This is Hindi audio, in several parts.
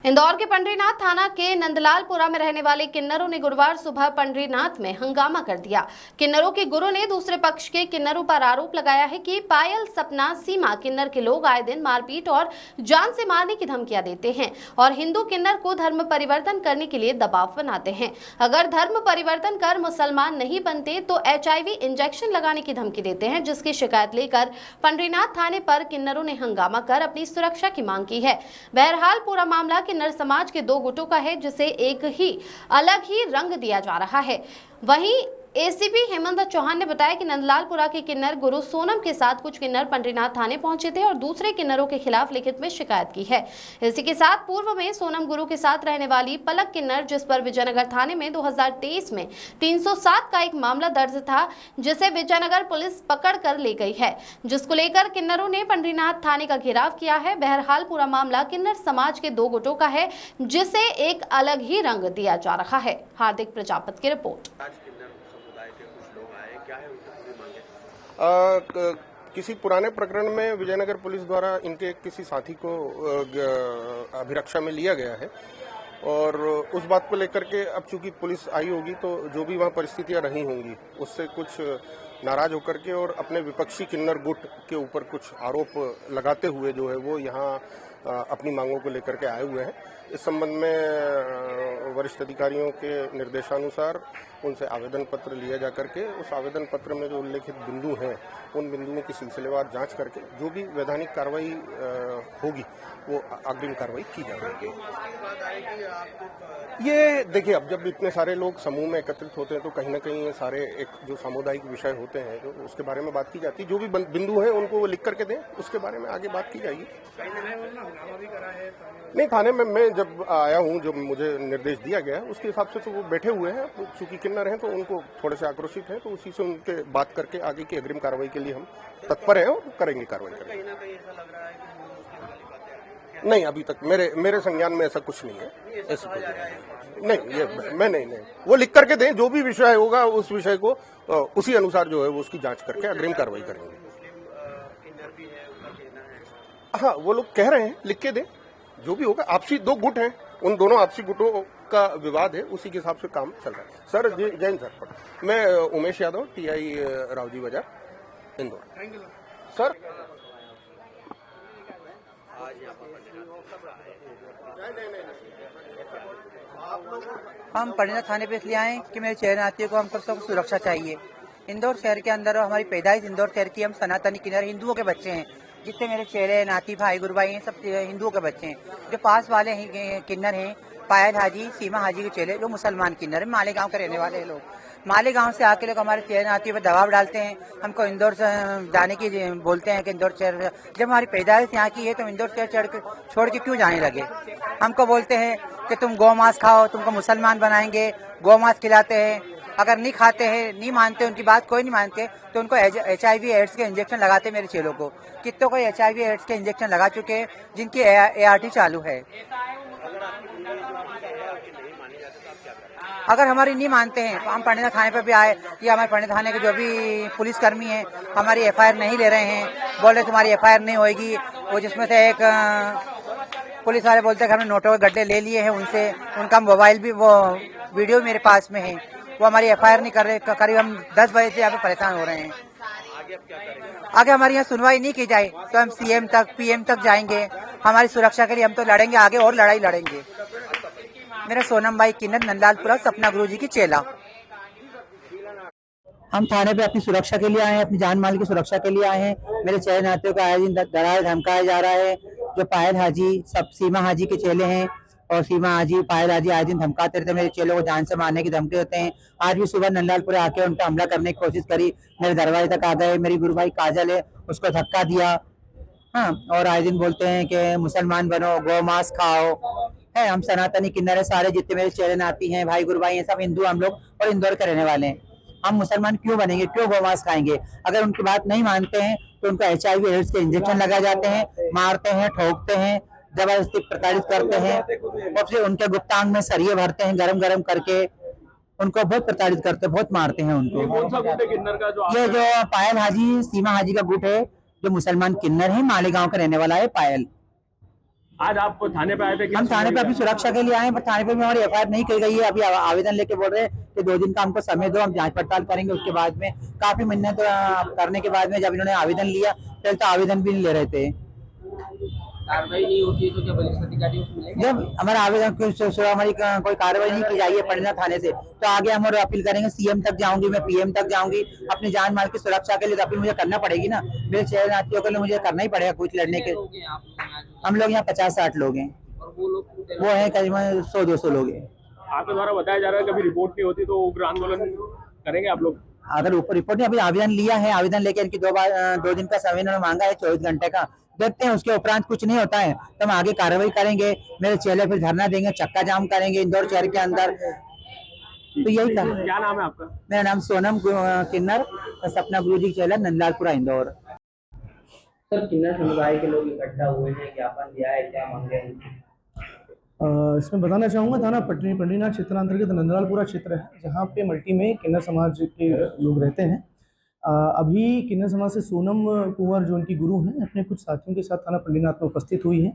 इंदौर के पंडरीनाथ थाना के नंदलालपुरा में रहने वाले किन्नरों ने गुरुवार सुबह पंडरीनाथ में हंगामा कर दिया। किन्नरों के गुरु ने दूसरे पक्ष के किन्नरों पर आरोप लगाया है कि पायल, सपना, सीमा किन्नर के लोग आए दिन मारपीट और जान से मारने की धमकियां देते हैं और हिंदू किन्नर को धर्म परिवर्तन करने के लिए दबाव बनाते हैं। अगर धर्म परिवर्तन कर मुसलमान नहीं बनते तो HIV इंजेक्शन लगाने की धमकी देते हैं, जिसकी शिकायत लेकर पंडरीनाथ थाने पर किन्नरों ने हंगामा कर अपनी सुरक्षा की मांग की है। बहरहाल पूरा मामला किन्नर समाज के दो गुटों का है, जिसे एक ही अलग ही रंग दिया जा रहा है। वहीं ACP हेमंत चौहान ने बताया कि नंदलालपुरा के किन्नर गुरु सोनम के साथ कुछ किन्नर पंडरीनाथ थाने पहुंचे थे और दूसरे किन्नरों के खिलाफ लिखित में शिकायत की है। इसी के साथ पूर्व में सोनम गुरु के साथ रहने वाली पलक किन्नर, जिस पर विजयनगर थाने में 2023 में 307 का एक मामला दर्ज था, जिसे विजयनगर पुलिस पकड़ कर ले गई है, जिसको लेकर किन्नरों ने पंडरीनाथ थाने का घेराव किया है। बहरहाल पूरा मामला किन्नर समाज के दो गुटों का है, जिसे एक अलग ही रंग दिया जा रहा है। हार्दिक प्रजापति की रिपोर्ट। किसी पुराने प्रकरण में विजयनगर पुलिस द्वारा इनके किसी साथी को अभिरक्षा में लिया गया है और उस बात को लेकर के अब चूंकि पुलिस आई होगी तो जो भी वहाँ परिस्थितियां रही होंगी उससे कुछ नाराज होकर के और अपने विपक्षी किन्नर गुट के ऊपर कुछ आरोप लगाते हुए जो है वो यहाँ अपनी मांगों को लेकर के आए हुए हैं। इस संबंध में वरिष्ठ अधिकारियों के निर्देशानुसार उनसे आवेदन पत्र लिया जा करके उस आवेदन पत्र में जो उल्लेखित बिंदु हैं उन बिंदुओं की सिलसिलेवार जांच करके जो भी वैधानिक कार्रवाई होगी वो अग्रिम कार्रवाई की जाएगी। ये देखिए, अब जब इतने सारे लोग समूह में एकत्रित होते हैं तो कहीं ना कहीं ये सारे एक जो सामुदायिक विषय होते हैं जो उसके बारे में बात की जाती है। जो भी बिंदु हैं उनको वो लिख करके दें, उसके बारे में आगे बात की जाएगी। नहीं, थाने में मैं जब आया हूँ, जो मुझे निर्देश दिया गया उसके हिसाब से तो वो बैठे हुए हैं। तो चूंकि किन्नर हैं तो उनको थोड़े से आक्रोशित हैं, तो उसी से उनके बात करके आगे की अग्रिम कार्रवाई के लिए हम तत्पर हैं और करेंगे कार्रवाई करेंगे। नहीं, अभी तक मेरे संज्ञान में ऐसा कुछ नहीं है। ऐसा कुछ नहीं, ये मैं नहीं वो लिख करके दें, जो भी विषय होगा उस विषय को उसी अनुसार जो है वो उसकी जांच करके अग्रिम कार्रवाई करेंगे। हाँ, वो लोग कह रहे हैं, लिख के दें, जो भी होगा। आपसी दो गुट हैं, उन दोनों आपसी गुटों का विवाद है, उसी के हिसाब से काम चल रहा है। सर जैन सर, मैं उमेश यादव, TI रावजी बाजार, इंदौर। सर हम पंडरीनाथ थाने पे इसलिए आए कि मेरे चेहरे नातियों को हमको सबको सुरक्षा चाहिए। इंदौर शहर के अंदर हमारी पैदाइश इंदौर शहर की, हम सनातनी किन्नर हिंदुओं के बच्चे हैं। जितने मेरे चेहरे नाती भाई गुरु भाई हैं सब हिंदुओं के बच्चे हैं। जो पास वाले किन्नर हैं, पायल हाजी, सीमा हाजी के चेले, जो मुसलमान किन्नर है, मालेगांव के रहने वाले लोग, मालेगांव से आके लोग हमारे चेहरे नाती पर दबाव डालते हैं। हमको इंदौर से जाने की बोलते हैं कि इंदौर शहर, जब हमारी पैदाइश यहाँ की है तो इंदौर शहर छोड़ के क्यों जाने लगे। हमको बोलते हैं कि तुम गौ मांस खाओ, तुमको मुसलमान बनाएंगे, गौ मांस खिलाते हैं। अगर नहीं खाते हैं, नहीं मानते, उनकी बात कोई नहीं मानते तो उनको HIV एड्स के इंजेक्शन लगाते मेरे चेलों को। कितनों को HIV एड्स के इंजेक्शन लगा चुके हैं, जिनकी ART चालू है। अगर हमारी नहीं मानते हैं तो हम पंडरीनाथ थाने पर भी आए, या हमारे पंडरीनाथ थाने के जो भी पुलिसकर्मी हैं हमारी FIR नहीं ले रहे हैं, बोल रहे तुम्हारी FIR नहीं होगी। वो जिसमें से एक पुलिस वाले बोलते हैं कि हमने नोटों के गड्ढे ले लिए हैं उनसे, उनका मोबाइल भी, वो वीडियो मेरे पास में है, वो हमारी FIR नहीं कर रहे। करीब हम 10 बजे से यहाँ पे परेशान हो रहे हैं। आगे हमारी यहाँ सुनवाई नहीं की जाए तो हम CM तक, PM तक जाएंगे। हमारी सुरक्षा के लिए हम तो लड़ेंगे, आगे और लड़ाई लड़ेंगे। मेरा सोनम भाई किन्नर, नंदलालपुरा, सपना गुरुजी की चेला। हम थाने पे अपनी सुरक्षा के लिए आए हैं, अपनी जान माल की सुरक्षा के लिए आए हैं। मेरे चेहरे नातियों का आए दिन डराया धमकाया जा रहा है। जो पायल हाजी, सब सीमा हाजी के चेले हैं और सीमा हाजी, पायल हाजी आए दिन धमकाते रहते, मेरे चेलों को जान से मारने की धमकी देते हैं। आज भी सुबह नंदलालपुरा आके उन पर हमला करने की कोशिश करी, मेरे दरवाजे तक आ गए। मेरी गुरु भाई काजल है, उसको धक्का दिया। हाँ, और आए दिन बोलते हैं कि मुसलमान बनो, गौ मांस खाओ। है, हम सनातनी किन्नर है, सारे जितने मेरे चेहरे नाती हैं, भाई गुरु भाई हैं, सब हिंदू हम लोग और इंदौर के रहने वाले हैं। हम मुसलमान क्यों बनेंगे, क्यों गौ मांस खाएंगे। अगर उनकी बात नहीं मानते हैं तो उनको HIV एड्स के इंजेक्शन लगाए जाते हैं, मारते हैं, ठोकते हैं, जबरदस्ती प्रताड़ित करते हैं और फिर उनके गुप्तांग में सरिये भरते हैं गरम करके, उनको बहुत प्रताड़ित करते हैं, बहुत मारते हैं उनको। कौन सा गुट है किन्नर का ये जो पायल हाजी, सीमा हाजी का गुट है, जो मुसलमान किन्नर है, मालेगांव का रहने वाला है पायल। आज आप थाने पे आए थे? हम थाने पे अपनी सुरक्षा के लिए आए हैं, पर थाने पे भी हमारी एफआईआर नहीं की गई है। अभी आवेदन लेके बोल रहे हैं कि 2 दिन का हमको समय दो, हम जांच पड़ताल करेंगे। उसके बाद में काफी मिन्नत करने के बाद में जब इन्होंने आवेदन लिया, पहले तो आवेदन भी नहीं ले रहे थे। कार्रवाई नहीं होती है तो क्या वरिष्ठ अधिकारियों को मिलेंगे? जब हमारा आवेदन हमारी कोई कार्रवाई नहीं की जाएगी पंडीनाथ थाने से, तो आगे हम और अपील करेंगे। सीएम तक जाऊंगी, मैं पीएम तक जाऊंगी। अपनी जान माल की सुरक्षा के लिए तो अपील मुझे करना पड़ेगी ना। मेरे शरणार्थियों के लिए मुझे करना ही पड़ेगा कुछ लड़ने के। हम लोग यहाँ 50-60 लोग हैं, और वो लोग वो है करीबन 100-200 लोग हैं। आपके द्वारा बताया जा रहा है कभी रिपोर्ट नहीं होती तो उग्र आंदोलन करेंगे आप लोग? अगर ऊपर रिपोर्ट नहीं, अभी आवेदन लिया है, आवेदन लेके इनकी 2 दिन का समय इन्होंने मांगा है, 24 घंटे का। देखते हैं, उसके उपरांत कुछ नहीं होता है तो हम आगे कार्रवाई करेंगे। मेरे चेले फिर धरना देंगे, चक्का जाम करेंगे इंदौर शहर के अंदर। तो यही था। क्या नाम है आपका? मेरा नाम सोनम किन्नर, सपना गुरुजी चेला, नंदलालपुरा इंदौर। सर, किन्नर समुदाय के लोग इकट्ठा हुए हैं, ज्ञापन दिया है, क्या मांगे हैं? इसमें बताना चाहूँगा, थाना पंडरीनाथ क्षेत्र अंतर्गत नंदलालपुरा क्षेत्र है, जहाँ पे मल्टी में किन्नर समाज के लोग रहते हैं। अभी किन्नर समाज से सोनम कुंवर जो उनकी गुरु हैं, अपने कुछ साथियों के साथ थाना पंडरीनाथ में उपस्थित हुई हैं,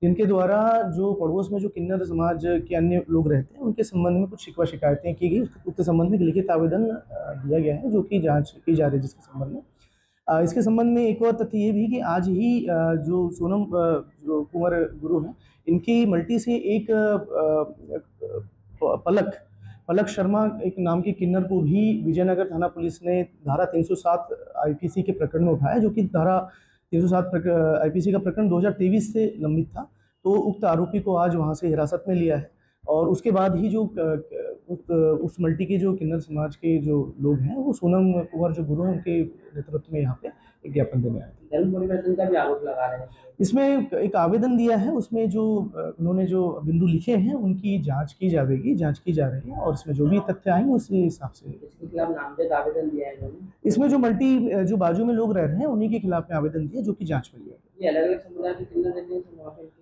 जिनके द्वारा जो पड़ोस में जो किन्नर समाज के अन्य लोग रहते हैं उनके संबंध में कुछ शिकवा शिकायतें की गई। उसके संबंध में लिखित आवेदन दिया गया है, जो कि जाँच की जा रही है जिसके संबंध में। इसके संबंध में एक और तथ्य ये भी कि आज ही जो सोनम जो कुंवर गुरु हैं, इनकी मल्टी से एक पलक शर्मा एक नाम की किन्नर को भी विजयनगर थाना पुलिस ने धारा 307 आईपीसी के प्रकरण में उठाया, जो कि धारा 307 आईपीसी का प्रकरण 2023 से लंबित था। तो उक्त आरोपी को आज वहां से हिरासत में लिया है और उसके बाद ही जो उस मल्टी के जो किन्नर समाज के जो लोग हैं, वो सोनम कुंवर जो गुरु हैं, उनके नेतृत्व में यहाँ पे एक ज्ञापन देने आए थे। धर्म परिवर्तन का भी आरोप लगा रहे हैं। इसमें एक आवेदन दिया है, उसमें जो उन्होंने जो बिंदु लिखे हैं उनकी जांच की जा रही है और इसमें जो भी तथ्य आएंगे उसी हिसाब से। इसके खिलाफ नामजद आवेदन दिया है इन्होंने। इसमें जो मल्टी जो बाजू में लोग रह रहे हैं उन्हीं के खिलाफ में आवेदन दिया, जो कि जांच में लिया गया। ये अलग अलग समुदाय के किन्नर रहते हैं,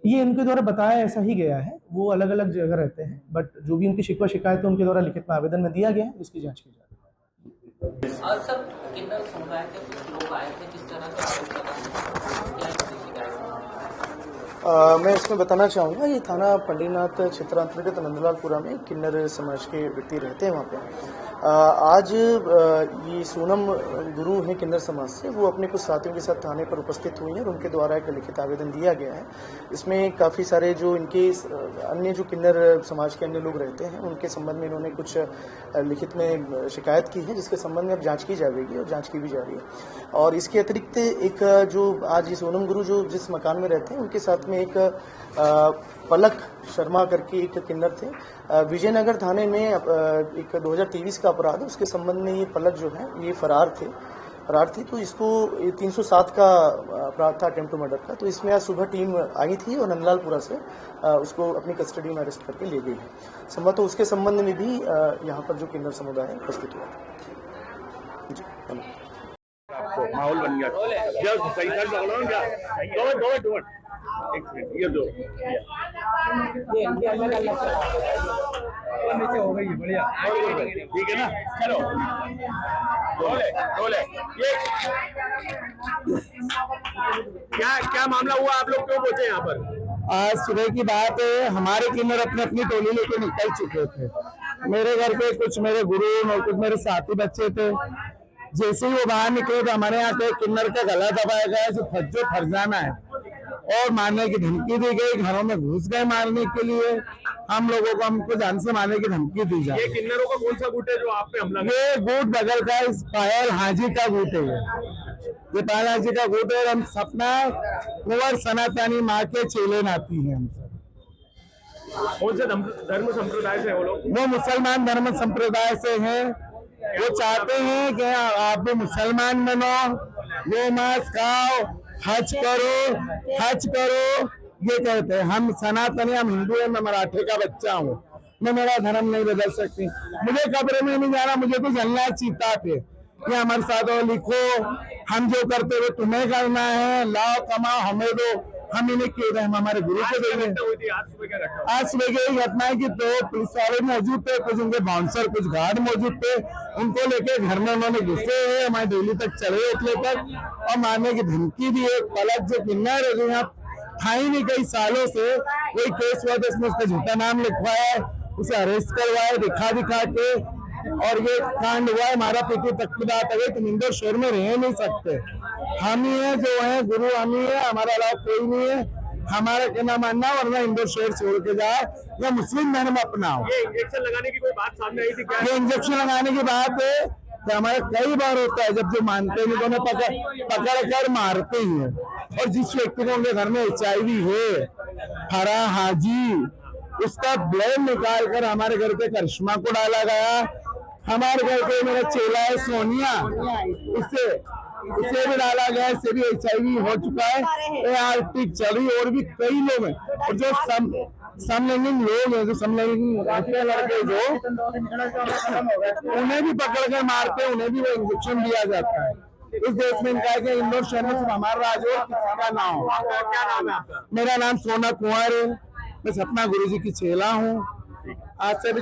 ये इनके द्वारा बताया ऐसा ही गया है, वो अलग अलग जगह रहते हैं, बट जो भी उनकी शिकवा शिकायत है उनके द्वारा लिखित में आवेदन में दिया गया है, इसकी जाँच की जा रही है। और सर, किन्नर समुदाय के कुछ लोग आए थे, किस तरह से आरोप लगा रहे हैं? मैं इसमें बताना चाहूँगा, ये थाना पंडरीनाथ क्षेत्र अंतर्गत नंदलालपुरा में किन्नर समाज के व्यक्ति रहते हैं वहाँ पे। आज ये सोनम गुरु हैं किन्नर समाज से, वो अपने कुछ साथियों के साथ थाने पर उपस्थित हुई हैं और उनके द्वारा एक लिखित आवेदन दिया गया है। इसमें काफ़ी सारे जो इनके अन्य जो किन्नर समाज के अन्य लोग रहते हैं उनके संबंध में इन्होंने कुछ लिखित में शिकायत की है, जिसके संबंध में अब जाँच की जाएगी और जाँच की भी जा रही है। और इसके अतिरिक्त एक जो आज ये सोनम गुरु जो जिस मकान में रहते हैं उनके साथ में एक पलक शर्मा करके एक किन्नर थे, विजयनगर थाने में एक 2023 का अपराध है, उसके संबंध में ये पलक जो है ये फरार थी। तो इसको 307 का अपराध था, अटेम्प्ट टू मर्डर का। तो इसमें आज सुबह टीम आई थी और नंदलालपुरा से उसको अपनी कस्टडी में अरेस्ट करके ले गई है। संभवतः उसके संबंध में भी यहाँ पर जो किन्नर समुदाय उपस्थित हुआ था। जी, धन्यवाद। माहौल बन गया। जब सही दो एक मिनट, ये दो नीचे हो गई, बढ़िया, ठीक है ना? चलो डोले ये क्या मामला हुआ? आप लोग क्यों पहुंचे यहाँ पर? आज सुबह की बात है, हमारे किन्नर अपनी अपनी टोली लेके निकल चुके थे। मेरे घर पे कुछ मेरे गुरु और कुछ मेरे साथी बच्चे थे। जैसे ही वो बाहर निकले तो हमारे यहाँ पे किन्नर का गला दबाया गया, जो फरजाना है, और मारने की धमकी दी गई। घरों में घुस गए मारने के लिए, हम लोगों को हमको जान से मारने की धमकी दी जाए। ये किन्नरों का कौन सा गुट है जो आप पे हमला? ये गुट बगल का पायल हाजी का गुट है, ये पायल हाजी का गुट है। हम सपना कुंवर सनातनी माँ के चेले नाती हैं हम सब। कौन से धर्म संप्रदाय से वो लोग? वो मुसलमान धर्म संप्रदाय से हैं। वो चाहते हैं कि आप भी मुसलमान बनो, वो मांस खाओ, हज करो, ये कहते हैं। हम सनातनी, हम हिंदू हैं, मैं मराठे का बच्चा हूँ, मैं मेरा धर्म नहीं बदल सकती। मुझे कब्र में नहीं जाना, मुझे तो जलना है चीता पे। कि हमारे साथ हो, लिखो, हम जो करते हुए तुम्हें करना है, लाओ कमाओ हमें दो, हम इन्हें क्यों दें, हम हमारे गुरु को देंगे। आज सुबह की यही घटना है कि तो पुलिस वाले मौजूद थे, कुछ उनके बाउंसर, कुछ गार्ड मौजूद थे, उनको लेके घर में उन्होंने घुसे हैं, हमारे डेली तक चढ़े उतले तक और मारने की धमकी दी। एक पलक जो किन्नर है, जो यहाँ था ही नहीं कई सालों से, कोई केस हुआ तो इसमें उसका झूठा नाम लिखवाया है, उसे अरेस्ट करवाया दिखा के, और ये कांड हुआ है। हमारा पीटी तक की बात है, तुम इंदौर शहर में रह नहीं सकते, हम ही है जो है गुरु, हम ही है, हमारा अलावा कोई नहीं है, हमारा कहना मानना, वरना इंदौर शहर छोड़ के जाए या मुस्लिम धर्म अपनाओ। ये इंजेक्शन लगाने की कोई बात सामने आई थी क्या? ये इंजेक्शन लगाने की बात है तो हमारे कई बार होता है, जब जो मानते नहीं तो उन्हें पकड़ कर मारते ही है। और जिस व्यक्ति को उनके घर में HIV है, फराह हाजी, उसका ब्लड निकाल कर हमारे घर पे करिश्मा को डाला गया। हमारे घर पे मेरा चेला है सोनिया, उसे भी डाला गया, इससे भी HIV हो चुका है। ART चल रही, और भी कई लोग हैं। और जो समलैंगिक लोग हैं, जो समलैंगिक लड़के जो, उन्हें भी पकड़ कर मारते हैं, उन्हें भी वो इंजेक्शन दिया जाता है। इस देश में इनका है कि इंदौर शहर में सिर्फ हमारा राज हो, किसी का ना हो। क्या नाम है आपका? मेरा नाम सोना कुंवर है, मैं सपना गुरुजी की चेला हूँ। आज से भी